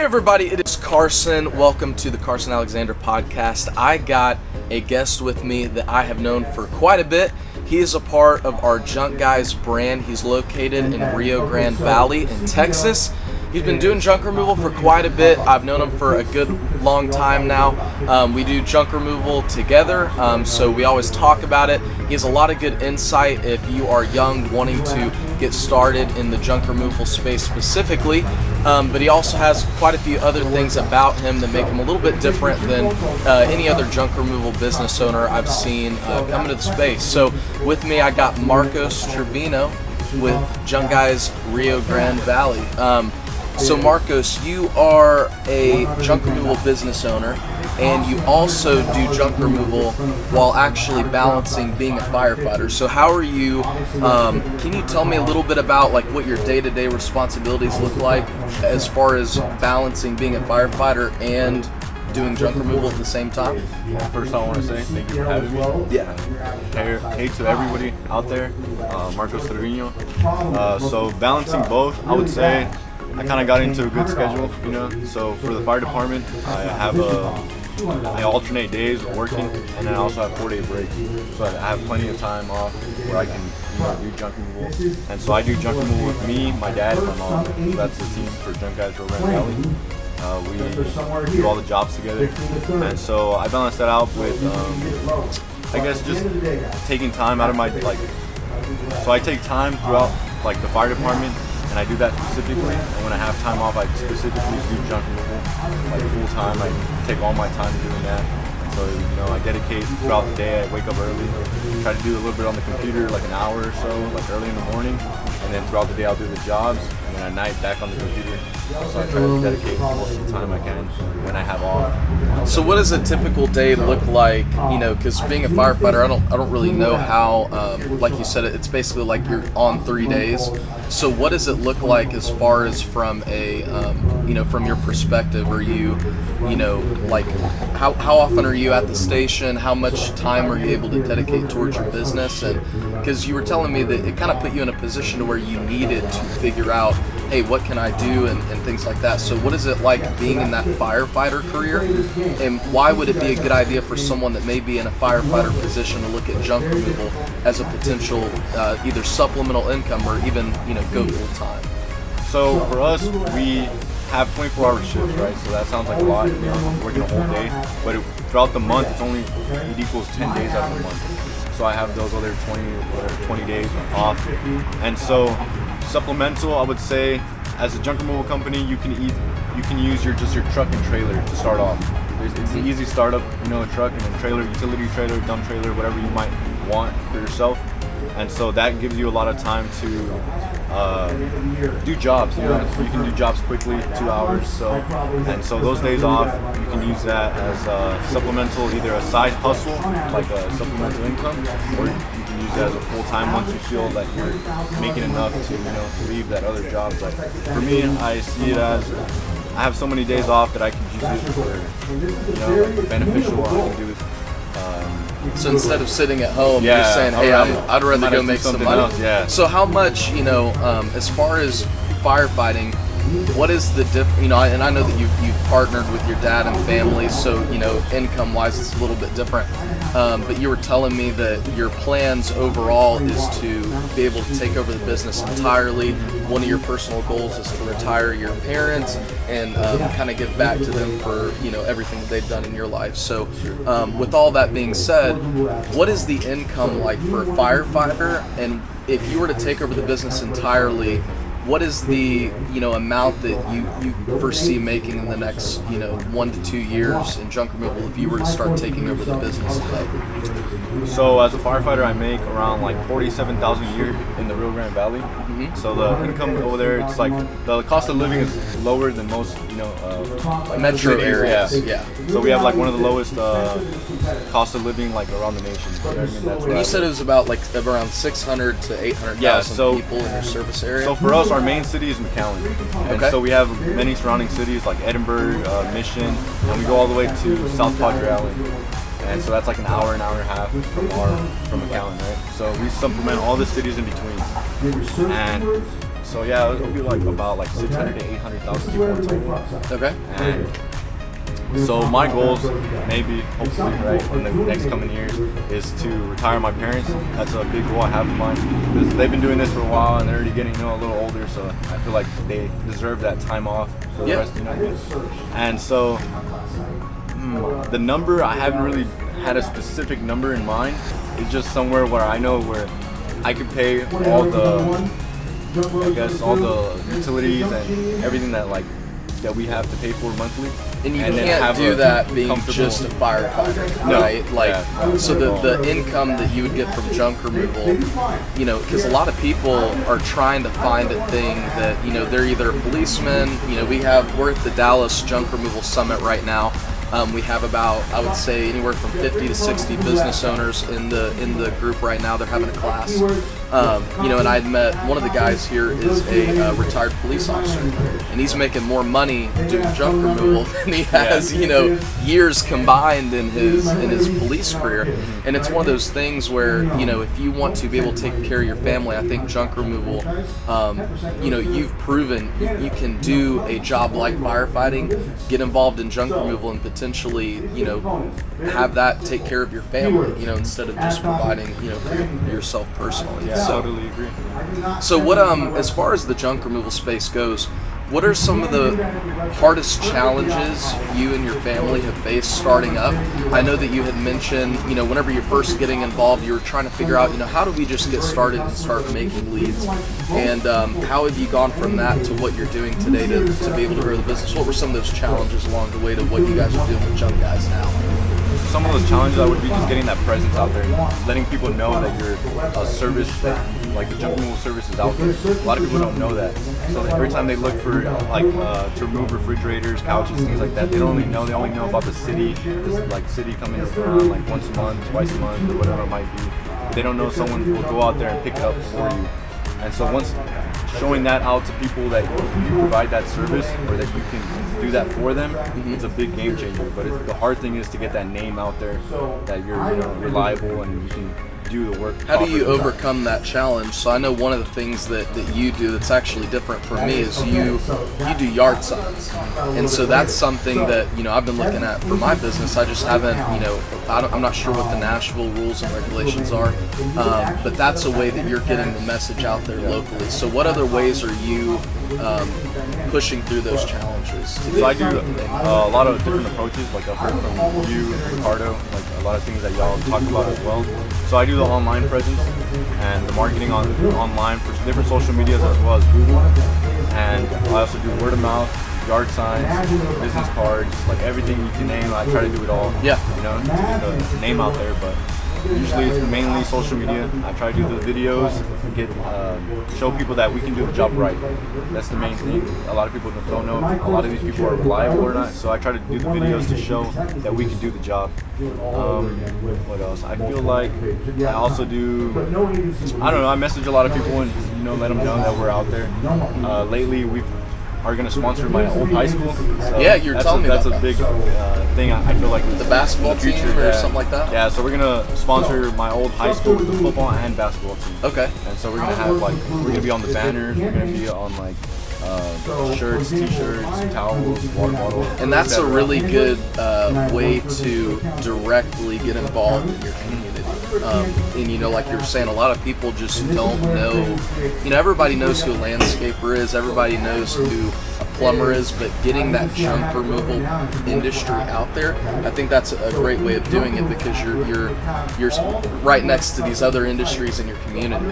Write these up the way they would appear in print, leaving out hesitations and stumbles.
Hey everybody, it is Carson. Welcome to the Carson Alexander podcast. I got a guest with me that I have known for quite a bit. He is a part of our JunkGuys brand. He's located in Rio Grande Valley in Texas. He's been doing junk removal for quite a bit. I've known him for a good long time now. We do junk removal together, so we always talk about it. He has a lot of good insight if you are young, wanting to get started in the junk removal space specifically. But he also has quite a few other things about him that make him a little bit different than any other junk removal business owner I've seen come into the space. So with me, I got Marcos Trevino with JunkGuys Rio Grande Valley. So Marcos, you are a junk removal business owner, and you also do junk removal while actually balancing being a firefighter. So how are you, can you tell me a little bit about like what your day-to-day responsibilities look like as far as balancing being a firefighter and doing junk removal at the same time? First, I want to say thank you for having me. Yeah. Hey to everybody out there, Marcos Trevino. So balancing both, I would say I kind of got into a good schedule, you know. So for the fire department, I alternate days of working, and then I also have 4-day breaks. So I have plenty of time off where I can, do junk removal. And so I do junk removal with me, my dad, and my mom. So that's the team for JunkGuys RioGrandeValley. We do all the jobs together, and so I balance that out with, I guess, just taking time out of my So I take time throughout the fire department, and I do that specifically. And when I have time off, I specifically do junk removal, full time. I take all my time doing that. And so I dedicate throughout the day. I wake up early, try to do a little bit on the computer, an hour or so, early in the morning. And then throughout the day, I'll do the jobs, and then at night back on the computer. So I try to dedicate most of the time I can when I have off. So what does a typical day look like? Because being a firefighter, I don't really know how. Like you said, it's basically like you're on 3 days. So what does it look like as far as from a, from your perspective? Are you, how often are you at the station? How much time are you able to dedicate towards your business? And because you were telling me that it kind of put you in a position to where you needed to figure out, hey, what can I do and things like that. So what is it like being in that firefighter career, and why would it be a good idea for someone that may be in a firefighter position to look at junk removal as a potential either supplemental income or even go full time? So for us, we have 24-hour shifts, right? So that sounds like a lot, working a whole day, but throughout the month, it equals 10 days out of the month. So I have those other 20 days off. And so supplemental, I would say, as a junk removal company, you can use your truck and trailer to start off. It's an easy startup, a truck and a trailer, utility trailer, dump trailer, whatever you might want for yourself. And so that gives you a lot of time to do jobs. You can do jobs quickly, 2 hours. So those days off, you can use that as supplemental, either a side hustle, like a supplemental income, or you can use that as a full time once you feel that you're making enough to leave that other job. But for me, I see it as I have so many days off that I can use it for beneficial. I can do it. So instead of sitting at home, you're saying, hey, I'd rather go make some money. Else, yeah. So how much, as far as firefighting, what is the and I know that you've partnered with your dad and family, so income-wise it's a little bit different. But you were telling me that your plans overall is to be able to take over the business entirely. One of your personal goals is to retire your parents and kind of give back to them for everything that they've done in your life. So with all that being said, what is the income like for a firefighter? And if you were to take over the business entirely, what is the amount that you foresee making in the next 1 to 2 years in junk removal if you were to start taking over the business today? So as a firefighter, I make around $47,000 a year in the Rio Grande Valley. Mm-hmm. So the income over there, it's the cost of living is lower than most metro areas. Yeah. So we have one of the lowest cost of living around the nation. That's and you said it was about around 600 to 800,000 people in your service area. So for us, our main city is McAllen. And so we have many surrounding cities like Edinburgh, Mission, and we go all the way to South Padre Island. And so that's an hour and a half from McAllen, right? So we supplement all the cities in between. And So yeah, it'll be like about like 600 to 800,000 people in total. Okay. And so my goals, maybe, hopefully, right, in the next coming years, is to retire my parents. That's a big goal I have in mind, because they've been doing this for a while and they're already getting, a little older. So I feel like they deserve that time off for the rest, And so the number, I haven't really had a specific number in mind. It's just somewhere where I know where I could pay all the, all the utilities and everything that we have to pay for monthly. And you can't do that being just a firefighter, right? So the income that you would get from junk removal, because a lot of people are trying to find a thing that, they're either a policeman, we're at the Dallas Junk Removal Summit right now. We have about, I would say, anywhere from 50 to 60 business owners in the group right now. They're having a class. And I'd met one of the guys here is a retired police officer, and he's making more money doing junk removal than he has, years combined in his police career. And it's one of those things where, if you want to be able to take care of your family, I think junk removal, you've proven you can do a job like firefighting, get involved in junk removal, and potentially, have that take care of your family, instead of just providing, for yourself personally. Yeah, I totally agree. So what, as far as the junk removal space goes, what are some of the hardest challenges you and your family have faced starting up? I know that you had mentioned, whenever you're first getting involved, you were trying to figure out, how do we just get started and start making leads? And how have you gone from that to what you're doing today to be able to grow the business? What were some of those challenges along the way to what you guys are doing with JunkGuys now? Some of those challenges I would be just getting that presence out there, letting people know that you're a service, that the junk removal service is out there. A lot of people don't know that. So every time they look for to remove refrigerators, couches, things like that, they only know about the city, city coming around once a month, twice a month, or whatever it might be. But they don't know someone will go out there and pick it up for you. And so once showing that out to people that you provide that service, or that you can do that for them, it's a big game changer. But the hard thing is to get that name out there, that you're reliable and you can do the work. How do you overcome that challenge? So I know one of the things that you do that's actually different for me is you do yard signs, and so that's something that I've been looking at for my business. I just haven't I'm not sure what the Nashville rules and regulations are, but that's a way that you're getting the message out there locally. So what other ways are you pushing through those challenges? So I do a lot of different approaches, I've heard from you and Ricardo, a lot of things that y'all talk about as well. So I do the online presence and the marketing online for different social medias as well as Google. And I also do word of mouth, yard signs, business cards, everything you can name. I try to do it all. Yeah. To get the name out there, but usually it's mainly social media. I try to do the videos, show people that we can do the job right. That's the main thing. A lot of people don't know if a lot of these people are reliable or not. So I try to do the videos to show that we can do the job. What else? I feel like I also do, I message a lot of people and let them know that we're out there. Lately we are going to sponsor my old high school. So yeah, you're telling me that's about a big thing. I feel like the basketball team or something like that. Yeah, so we're going to sponsor my old high school with the football and basketball team. Okay. And so we're going to have we're going to be on the banners. We're going to be on shirts, t-shirts, towels, water bottles. And that's a really good way to directly get involved in your community. And like you were saying, a lot of people just don't know. Everybody knows who a landscaper is. Everybody knows who a plumber is. But getting that junk removal industry out there, I think that's a great way of doing it, because you're right next to these other industries in your community.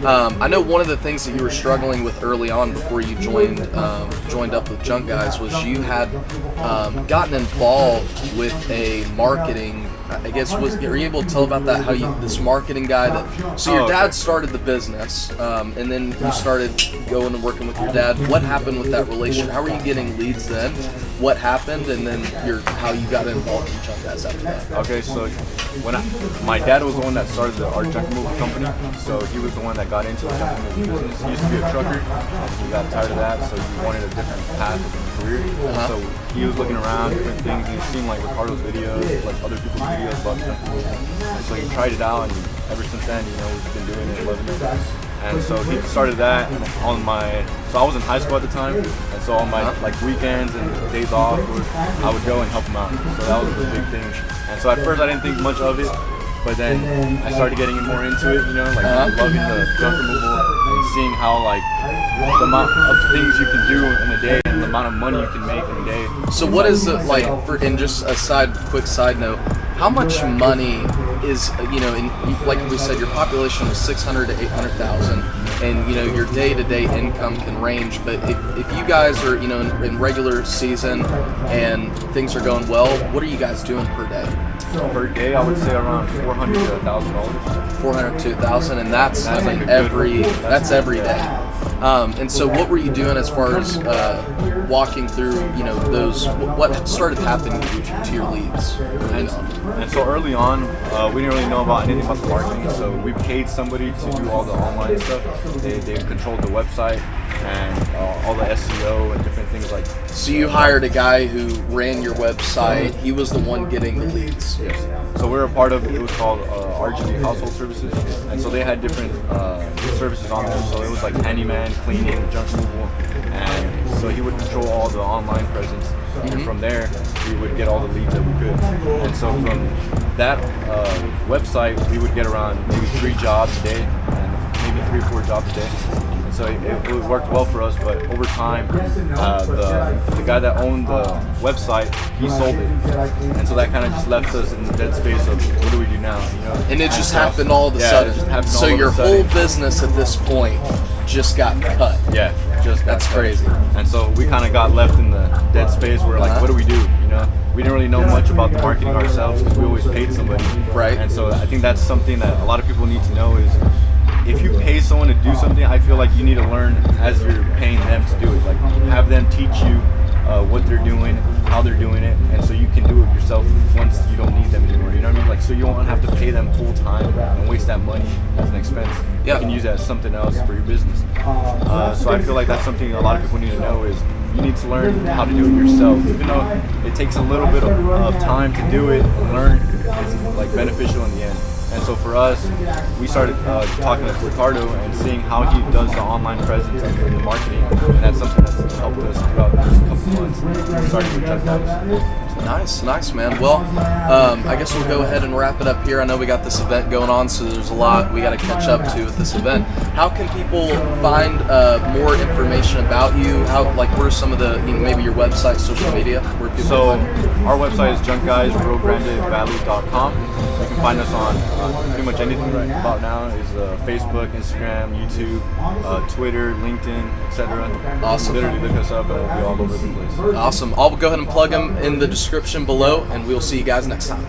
I know one of the things that you were struggling with early on before you joined up with JunkGuys was you had gotten involved with a marketing. I guess were you able to tell about that? How this marketing guy your dad started the business, and then you started going and working with your dad. What happened with that relationship? How were you getting leads then? What happened, and then how you got involved in JunkGuys after that? Okay, so my dad was the one that started our junk removal company, so he was the one that got into the junk removal business. He used to be a trucker, and he got tired of that, so he wanted a different path of a career. So he was looking around different things, and he seen Ricardo's videos, other people's videos about junk removal. And so he tried it out, and ever since then, we've been doing it, loving it. And so he started that on so I was in high school at the time, and so on my like weekends and days off, I would go and help him out. So that was the big thing. And so at first I didn't think much of it, but then I started getting more into it, like loving the junk removal and seeing how like the amount of things you can do in a day and the amount of money you can make in a day. So what is it like, and just a quick side note, how much money is, like we said, your population is 600 to 800,000, and your day-to-day income can range, but if you guys are, in regular season and things are going well, what are you guys doing per day? Per day, I would say around $400 to $1,000. 400 to 1,000, and that's every day. And so what were you doing as far as walking through, those, what started happening to your leads? And so early on, we didn't really know about anything about the marketing, so we paid somebody to do all the online stuff. They controlled the website and all the SEO and different things like that. So you hired a guy who ran your website. He was the one getting the leads. Yes. So we're a part of, it was called RGB Household Services, and so they had different services on there. So it was like handyman, cleaning, junk removal, and so he would control all the online presence. And from there, we would get all the leads that we could. And so from that website, we would get around maybe 3 jobs a day, and maybe 3 or 4 jobs a day. And so it worked well for us, but over time, the guy that owned the website, he sold it. And so that kind of just left us in the dead space of what do we do now, And it just happened all of a sudden. So your whole business at this point just got cut. Yeah, that's crazy. And so we kind of got left in the dead space where like, what do we do? We didn't really know much about the marketing ourselves because we always paid somebody. Right. And so I think that's something that a lot of people need to know is if you pay someone to do something, I feel like you need to learn as you're paying them to do it. Like have them teach you what they're doing, how they're doing it, and so you can do it yourself once you don't need them anymore. You know what I mean? Like so you won't have to pay them full time and waste that money as an expense. Yeah. You can use that as something else for your business. So I feel like that's something a lot of people need to know is you need to learn how to do it yourself. Even though it takes a little bit of time to do it and learn, it's like beneficial in the end. And so for us, we started talking with Ricardo and seeing how he does the online presence and the marketing, and that's something that's helped us throughout this couple months. Starting with JunkGuys. Nice, man. Well, I guess we'll go ahead and wrap it up here. I know we got this event going on, so there's a lot we got to catch up to with this event. How can people find more information about you? What are some of the, maybe your website, social media? Where people so our website is JunkGuys, RioGrandeValley.com. You can find us on pretty much anything right about now is Facebook, Instagram, YouTube, Twitter, LinkedIn, etc. Awesome. Literally look us up and we'll be all over the place. Awesome. I'll go ahead and plug them in the description below, and we'll see you guys next time.